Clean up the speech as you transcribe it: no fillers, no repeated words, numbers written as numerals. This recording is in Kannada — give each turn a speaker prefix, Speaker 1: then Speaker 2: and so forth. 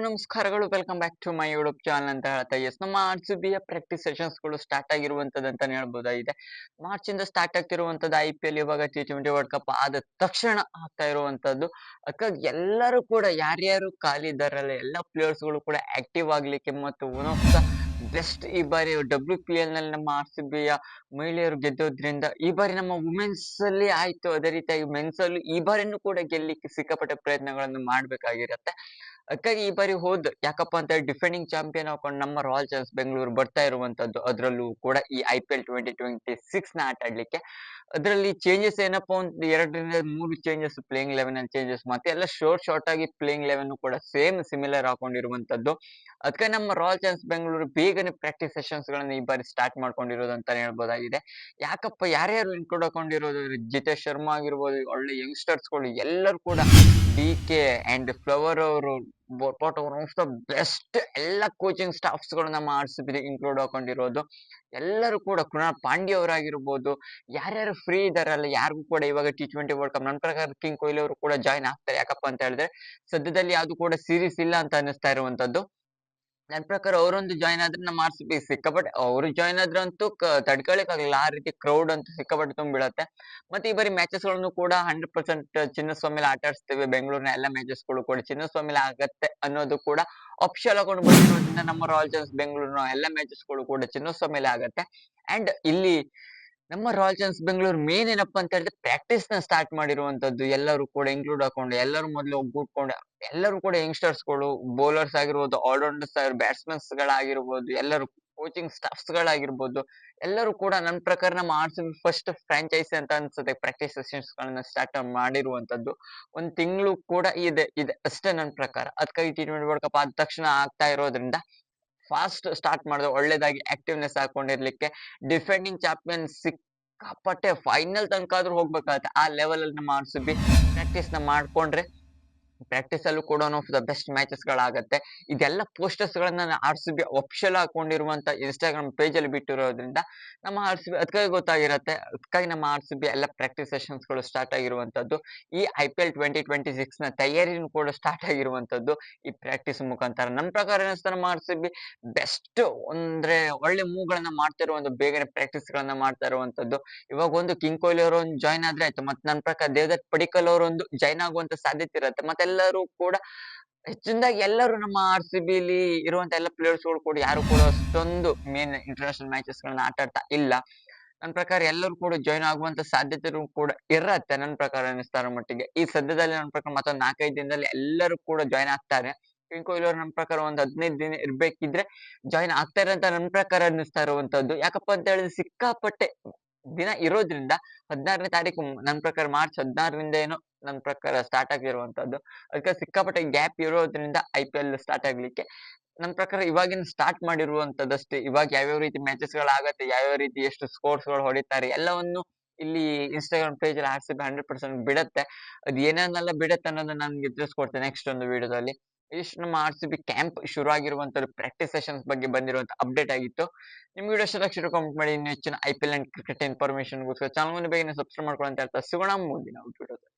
Speaker 1: ನಮಸ್ಕಾರಗಳು. Welcome back to my YouTube channel ಅಂತ ಹೇಳ್ತಾ ನಮ್ಮ RCB ಪ್ರಾಕ್ಟೀಸ್ ಸೆಷನ್ಸ್ ಗಳು ಸ್ಟಾರ್ಟ್ ಆಗಿರುವಂತದ್ದು ಅಂತಾನೆ ಹೇಳ್ಬೋದಾಗಿದೆ. ಮಾರ್ಚ್ ಇಂದ ಸ್ಟಾರ್ಟ್ ಆಗ್ತಿರುವಂತದ್ದು IPL, ಇವಾಗ T20 ವರ್ಲ್ಡ್ ಕಪ್ ಆದ ತಕ್ಷಣ ಆಗ್ತಾ ಇರುವಂತದ್ದು. ಅದಕ್ಕಾಗಿ ಎಲ್ಲರೂ ಕೂಡ ಯಾರ್ಯಾರು ಖಾಲಿ ಇದ್ದಾರಲ್ಲ ಎಲ್ಲ ಪ್ಲೇಯರ್ಸ್ ಗಳು ಕೂಡ ಆಕ್ಟಿವ್ ಆಗ್ಲಿಕ್ಕೆ ಮತ್ತು ಒನ್ ಆಫ್ ದ ಬೆಸ್ಟ್ ಈ ಬಾರಿ WPL ನಲ್ಲಿ ನಮ್ಮ RCB ಯ ಮಹಿಳೆಯರು ಗೆದ್ದೋದ್ರಿಂದ ಈ ಬಾರಿ ನಮ್ಮ ವುಮೆನ್ಸ್ ಅಲ್ಲಿ ಆಯ್ತು, ಅದೇ ರೀತಿಯಾಗಿ ಮೆನ್ಸ್ ಅಲ್ಲಿ ಈ ಬಾರಿನೂ ಕೂಡ ಗೆಲ್ಲಿಕ್ಕೆ ಸಿಕ್ಕಾಪಟ್ಟೆ ಪ್ರಯತ್ನಗಳನ್ನು ಮಾಡ್ಬೇಕಾಗಿರತ್ತೆ. ಅದಕ್ಕಾಗಿ ಈ ಬಾರಿ ಯಾಕಪ್ಪ ಅಂತ ಹೇಳಿ ಡಿಫೆಂಡಿಂಗ್ ಚಾಂಪಿಯನ್ ಹಾಕೊಂಡು ನಮ್ಮ ರಾಯಲ್ ಚಾಲೆಂಜರ್ಸ್ ಬೆಂಗಳೂರು ಬರ್ತಾ ಇರುವಂತದ್ದು. ಅದರಲ್ಲೂ ಕೂಡ ಈ IPL 2026 ನ ಆಟ ಆಡ್ಲಿಕ್ಕೆ. ಅದರಲ್ಲಿ ಚೇಂಜಸ್ ಏನಪ್ಪಾ ಒಂದು 2 ರಿಂದ 3 ಚೇಂಜಸ್, ಪ್ಲೇಯಿಂಗ್ 11 ಅಲ್ಲಿ ಚೇಂಜಸ್, ಮತ್ತೆ ಎಲ್ಲ ಶಾರ್ಟ್ ಆಗಿ ಪ್ಲೇಯಿಂಗ್ 11 ಕೂಡ ಸೇಮ್ ಸಿಮಿಲರ್ ಹಾಕೊಂಡಿರುವಂತದ್ದು. ಅದಕ್ಕೆ ನಮ್ಮ ರಾಯಲ್ ಚಾಲೆಂಜರ್ಸ್ ಬೆಂಗಳೂರು ಬೇಗನೆ ಪ್ರಾಕ್ಟೀಸ್ ಸೆಷನ್ಸ್ ಗಳನ್ನ ಈ ಬಾರಿ ಸ್ಟಾರ್ಟ್ ಮಾಡ್ಕೊಂಡಿರೋದು ಅಂತಾನೆ ಹೇಳ್ಬೋದಾಗಿದೆ. ಯಾಕಪ್ಪ ಯಾರ್ಯಾರು ಇನ್ಕ್ಲೂಡ್ ಹಾಕೊಂಡಿರೋದು, ಜಿತೇಶ್ ಶರ್ಮಾ ಆಗಿರ್ಬೋದು, ಒಳ್ಳೆ ಯಂಗ್ಸ್ಟರ್ಸ್ ಗಳು ಎಲ್ಲರೂ ಕೂಡ, DK ಅಂಡ್ ಫ್ಲವರ್ ಅವರು, ಒನ್ ಆಫ್ ದ ಬೆಸ್ಟ್ ಎಲ್ಲ ಕೋಚಿಂಗ್ ಸ್ಟಾಫ್ಸ್ ಗಳು ನಮ್ಮ RCB ಇನ್ಕ್ಲೂಡ್ ಹಾಕೊಂಡಿರೋದು. ಎಲ್ಲರೂ ಕೂಡ ಕೃಣಾಲ್ ಪಾಂಡ್ಯ ಅವರಾಗಿರ್ಬೋದು, ಯಾರ್ಯಾರು ಫ್ರೀ ಇದಾರಲ್ಲ ಯಾರಿಗೂ ಕೂಡ ಇವಾಗ T20 ವರ್ಲ್ಡ್ ಕಪ್ ನನ್ನ ಪ್ರಕಾರ ಕಿಂಗ್ ಕೊಹ್ಲಿ ಅವರು ಕೂಡ ಜಾಯ್ನ್ ಆಗ್ತಾರೆ. ಯಾಕಪ್ಪ ಅಂತ ಹೇಳಿದ್ರೆ ಸದ್ಯದಲ್ಲಿ ಯಾವ್ದು ಕೂಡ ಸೀರೀಸ್ ಇಲ್ಲ ಅಂತ ಅನಿಸ್ತಾ ಇರುವಂತದ್ದು. ನನ್ ಪ್ರಕಾರ ಅವರೊಂದು ಜಾಯ್ನ್ ಆದ್ರೆ ನಮ್ಮ RCB ಸಿಕ್ಕಾಪಟ್ಟೆ, ಅವರು ಜಾಯ್ನ್ ಆದ್ರಂತೂ ತಡ್ಕೊಳಕ್ ಆಗಲ್ಲ, ಆ ರೀತಿ ಕ್ರೌಡ್ ಅಂತೂ ಸಿಕ್ಕಾಪಟ್ಟೆ ತುಂಬಿಡತ್ತೆ. ಮತ್ತೆ ಈ ಬಾರಿ ಮ್ಯಾಚಸ್ ಗಳನ್ನು ಕೂಡ 100% ಚಿನ್ನಸ್ವಾಮಿಲಿ ಆಟ ಆಡಿಸ್ತೀವಿ, ಬೆಂಗಳೂರಿನ ಎಲ್ಲ ಮ್ಯಾಚಸ್ ಗಳು ಕೂಡ ಚಿನ್ನಸ್ವಾಮಿಲಿ ಆಗತ್ತೆ ಅನ್ನೋದು ಕೂಡ ಅಫಿಷಿಯಲ್ ಹಾಕೊಂಡು ಬಂದಿರೋದ್ರಿಂದ ನಮ್ಮ ರಾಯಲ್ ಚಾಲೆಂಜರ್ಸ್ ಬೆಂಗಳೂರಿನ ಎಲ್ಲ ಮ್ಯಾಚಸ್ ಗಳು ಕೂಡ ಚಿನ್ನಸ್ವಾಮಿಲಿ ಆಗತ್ತೆ. ಅಂಡ್ ಇಲ್ಲಿ ನಮ್ಮ ರಾಯಲ್ ಚಾಲೆಂಜರ್ಸ್ ಬೆಂಗಳೂರು ಮೇನ್ ಏನಪ್ಪಾ ಅಂತ ಹೇಳಿದ್ರೆ ಪ್ರಾಕ್ಟೀಸ್ ನ ಸ್ಟಾರ್ಟ್ ಮಾಡಿರುವಂತದ್ದು. ಎಲ್ಲರೂ ಕೂಡ ಇನ್ಕ್ಲೂಡ್ ಹಾಕೊಂಡು ಎಲ್ಲರೂ ಮೊದಲು ಒಗ್ಗೂಡ್ಕೊಂಡು ಎಲ್ಲರೂ ಕೂಡ ಯಂಗ್ಸ್ಟರ್ಸ್ ಗಳು, ಬೌಲರ್ಸ್ ಆಗಿರ್ಬೋದು, ಆಲ್ರೌಂಡರ್ಸ್ ಬ್ಯಾಟ್ಸ್ಮನ್ಸ್ ಗಳಾಗಿರ್ಬೋದು, ಎಲ್ಲರೂ ಕೋಚಿಂಗ್ ಸ್ಟಾಫ್ಸ್ ಗಳಾಗಿರ್ಬೋದು, ಎಲ್ಲರೂ ಕೂಡ ನನ್ನ ಪ್ರಕಾರ ನಮ್ಮ RCB ಫಸ್ಟ್ ಫ್ರಾಂಚೈಸಿ ಅಂತ ಅನ್ಸುತ್ತೆ ಪ್ರಾಕ್ಟೀಸ್ ಸೆಷನ್ಸ್ ಗಳನ್ನ ಸ್ಟಾರ್ಟ್ ಮಾಡಿರುವಂತದ್ದು. ಒಂದ್ ತಿಂಗಳು ಕೂಡ ಇದೆ ಇದೆ ಅಷ್ಟೇ ನನ್ನ ಪ್ರಕಾರ. ಅದಕ್ಕಾಗಿ T20 ವರ್ಲ್ಡ್ ಕಪ್ ಆದ ತಕ್ಷಣ ಆಗ್ತಾ ಇರೋದ್ರಿಂದ ಫಾಸ್ಟ್ ಸ್ಟಾರ್ಟ್ ಮಾಡಿದ್ರೆ ಒಳ್ಳೇದಾಗಿ ಆಕ್ಟಿವ್ನೆಸ್ ಹಾಕೊಂಡಿರ್ಲಿಕ್ಕೆ. ಡಿಫೆಂಡಿಂಗ್ ಚಾಂಪಿಯನ್ ಸಿಕ್ಕಾಪಟ್ಟೆ ಫೈನಲ್ ತನಕ ಆದ್ರೂ ಹೋಗ್ಬೇಕಾಗತ್ತೆ. ಆ ಲೆವೆಲ್ ಅಲ್ಲಿ ನಮ್ಮ RCB ಪ್ರಾಕ್ಟೀಸ್ ನ ಮಾಡ್ಕೊಂಡ್ರೆ ಪ್ರಾಕ್ಟೀಸ್ ಅಲ್ಲೂ ಕೂಡ one of the best matches ಗಳಾಗತ್ತೆ. ಇದೆಲ್ಲ ಪೋಸ್ಟರ್ಸ್ ಗಳನ್ನ RCB ಅಫಿಷಿಯಲ್ ಹಾಕೊಂಡಿರುವಂತ ಇನ್ಸ್ಟಾಗ್ರಾಮ್ ಪೇಜ್ ಅಲ್ಲಿ ಬಿಟ್ಟಿರೋದ್ರಿಂದ ನಮ್ಮ RCB ಅದಕ್ಕಾಗಿ ಗೊತ್ತಾಗಿರತ್ತೆ. ಅದಕ್ಕಾಗಿ ನಮ್ಮ RCB ಎಲ್ಲ ಪ್ರಾಕ್ಟೀಸ್ ಸೆಷನ್ಸ್ ಗಳು ಸ್ಟಾರ್ಟ್ ಆಗಿರುವಂತದ್ದು. ಈ IPL 2026 ನ ತಯಾರಿನೂ ಕೂಡ ಸ್ಟಾರ್ಟ್ ಆಗಿರುವಂತದ್ದು ಈ ಪ್ರಾಕ್ಟೀಸ್ ಮುಖಾಂತರ. ನನ್ನ ಪ್ರಕಾರ ಏನಿಸ್ತಾ ನಮ್ಮ RCB ಬೆಸ್ಟ್ ಅಂದ್ರೆ ಒಳ್ಳೆ ಮೂವ್ ಗಳನ್ನ ಮಾಡ್ತಿರುವಂತ, ಬೇಗನೆ ಪ್ರಾಕ್ಟೀಸ್ ಗಳನ್ನ ಮಾಡ್ತಾ ಇರುವಂತದ್ದು. ಇವಾಗ ಒಂದು ಕಿಂಗ್ ಕೊಹ್ಲಿ ಅವರು ಒಂದು ಜಾಯ್ನ್ ಆದ್ರೆ ಆಯ್ತು, ಮತ್ತೆ ನನ್ನ ಪ್ರಕಾರ ದೇವದತ್ ಪಡಿಕ್ಕಲ್ ಅವರೊಂದು ಜಾಯ್ನ್ ಆಗುವಂತ ಸಾಧ್ಯತೆ ಇರುತ್ತೆ. ಮತ್ತೆಲ್ಲರೂ ಕೂಡ ಹೆಚ್ಚಿನದಾಗಿ ಎಲ್ಲರೂ ನಮ್ಮ RCB ಲಿ ಇರುವಂತ ಎಲ್ಲ ಪ್ಲೇಯರ್ಸ್ ಗಳು ಕೂಡ ಯಾರು ಕೂಡ ಅಷ್ಟೊಂದು ಮೇನ್ ಇಂಟರ್ನ್ಯಾಷನಲ್ ಮ್ಯಾಚಸ್ ಗಳನ್ನ ಆಟ ಆಡ್ತಾ ಇಲ್ಲ. ನನ್ನ ಪ್ರಕಾರ ಎಲ್ಲರೂ ಕೂಡ ಜಾಯ್ನ್ ಆಗುವಂತ ಸಾಧ್ಯತೆನೂ ಕೂಡ ಇರತ್ತೆ ನನ್ನ ಪ್ರಕಾರ ಅನಿಸ್ತಾರ ಮಟ್ಟಿಗೆ. ಈ ಸದ್ಯದಲ್ಲಿ ನನ್ನ ಪ್ರಕಾರ ಮತ್ತೊಂದು 4-5 ದಿನದಲ್ಲಿ ಎಲ್ಲರೂ ಕೂಡ ಜಾಯ್ನ್ ಆಗ್ತಾರೆ. ಕಿಂಗ್ ಕೊಹ್ಲಿ ಅವರು ನನ್ನ ಪ್ರಕಾರ ಒಂದು 15 ದಿನ ಇರ್ಬೇಕಿದ್ರೆ ಜಾಯ್ನ್ ಆಗ್ತಾರೆ ಅಂತ ನನ್ನ ಪ್ರಕಾರ ಅನ್ನಿಸ್ತಾ ಇರುವಂತದ್ದು. ಯಾಕಪ್ಪ ಅಂತ ಹೇಳಿದ್ರೆ ಸಿಕ್ಕಾಪಟ್ಟೆ ದಿನ ಇರೋದ್ರಿಂದ 16ನೇ ತಾರೀಕು ನನ್ನ ಪ್ರಕಾರ ಮಾರ್ಚ್ 16ರಿಂದ ಏನೋ ನನ್ನ ಪ್ರಕಾರ ಸ್ಟಾರ್ಟ್ ಆಗಿರುವಂತದ್ದು. ಅದಕ್ಕೆ ಸಿಕ್ಕಾಪಟ್ಟೆ ಗ್ಯಾಪ್ ಇರೋದ್ರಿಂದ IPL ಸ್ಟಾರ್ಟ್ ಆಗ್ಲಿಕ್ಕೆ ನನ್ನ ಪ್ರಕಾರ ಇವಾಗಿನ ಸ್ಟಾರ್ಟ್ ಮಾಡಿರುವಂತದ್ದಷ್ಟೇ. ಇವಾಗ ಯಾವ್ಯಾವ ರೀತಿ ಮ್ಯಾಚಸ್ ಗಳಾಗತ್ತೆ, ಯಾವ್ಯಾವ ರೀತಿ ಎಷ್ಟು ಸ್ಕೋರ್ಸ್ ಗಳು ಹೊಡಿತಾರೆ ಎಲ್ಲವನ್ನು ಇಲ್ಲಿ ಇನ್ಸ್ಟಾಗ್ರಾಮ್ ಪೇಜ್ ಅಲ್ಲಿ RCB 100% ಬಿಡತ್ತೆ. ಅದ್ ಏನೇನೆಲ್ಲ ಬಿಡತ್ತೆ ಅನ್ನೋದನ್ನ ನಾನು ನಿಮ್ಗೆ ತಿಳಿಸ್ಕೊಡ್ತೇನೆ ನೆಕ್ಸ್ಟ್ ಒಂದು ವಿಡಿಯೋದಲ್ಲಿ. ಇಷ್ಟು ನಮ್ಮ RCB ಕ್ಯಾಂಪ್ ಶುರು ಆಗಿರುವಂತದ್ದು, ಪ್ರಾಕ್ಟೀಸ್ ಸೆಷನ್ಸ್ ಬಗ್ಗೆ ಬಂದಿರುವಂತ ಅಪ್ಡೇಟ್ ಆಗಿತ್ತು. ನಿಮ್ ವಿಡಿಯೋ ಇಷ್ಟ ಕಾಮೆಂಟ್ ಮಾಡಿ. ಇನ್ನು ಹೆಚ್ಚಿನ IPL ಅಂಡ್ ಕ್ರಿಕೆಟ್ ಇನ್ಫಾರ್ಮೇಶನ್ ಗೋಸ್ಕರ ಚಾನಲ್ ಬೇಗನೆ ಸಬ್ಸ್ಕ್ರೈಬ್ ಮಾಡ್ಕೊಳ್ಳಿ ಅಂತ ಹೇಳ್ತಾ ಸಿಗೋಣ ಮುಂದಿನ ವಿಡಿಯೋದಲ್ಲಿ.